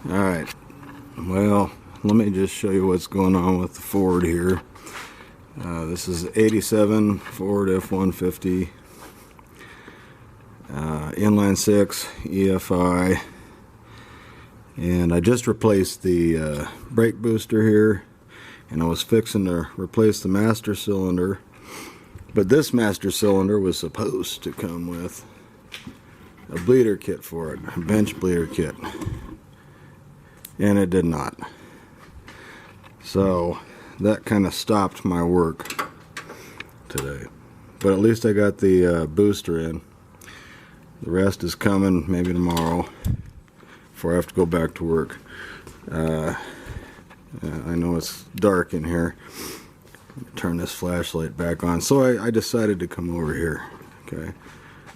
Alright, well, let me just show you what's going on with the Ford here. This is 87 Ford F150 Inline 6 EFI, and I just replaced the brake booster here, and I was fixing to replace the master cylinder, but this master cylinder was supposed to come with a bleeder kit for it, a bench bleeder kit, and it did not. So that kind of stopped my work today, but at least I got the booster in. The rest is coming maybe tomorrow before I have to go back to work. I know it's dark in here. Turn this flashlight back on. So I decided to come over here. Okay,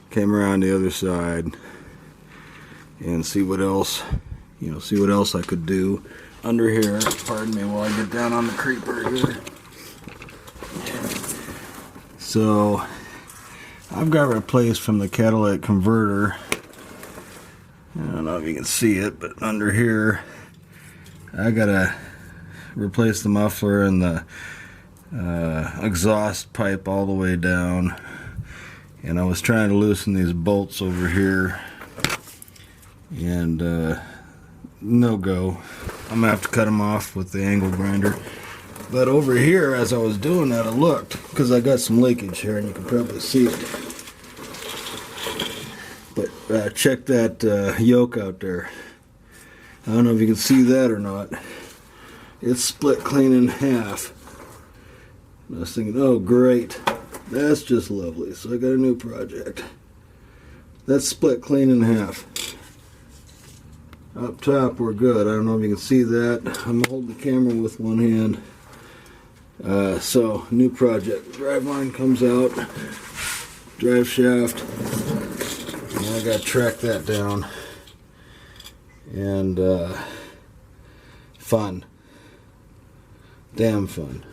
came around the other side and see what else, see what else I could do under here. Pardon me while I get down on the creeper here. So I've got replaced from the catalytic converter. I don't know if you can see it, but under here I gotta replace the muffler and the exhaust pipe all the way down, and I was trying to loosen these bolts over here, and no go. I'm gonna have to cut them off with the angle grinder. But over here, as I was doing that, I looked, because I got some leakage here, and you can probably see it. But check that yoke out there. I don't know if you can see that or not. It's split clean in half. I was thinking, oh great, that's just lovely. So I got a new project. That's split clean in half. Up top we're good. I don't know if you can see that. I'm holding the camera with one hand. So new project. Drive line comes out. Drive shaft. And I gotta track that down. And fun. Damn fun.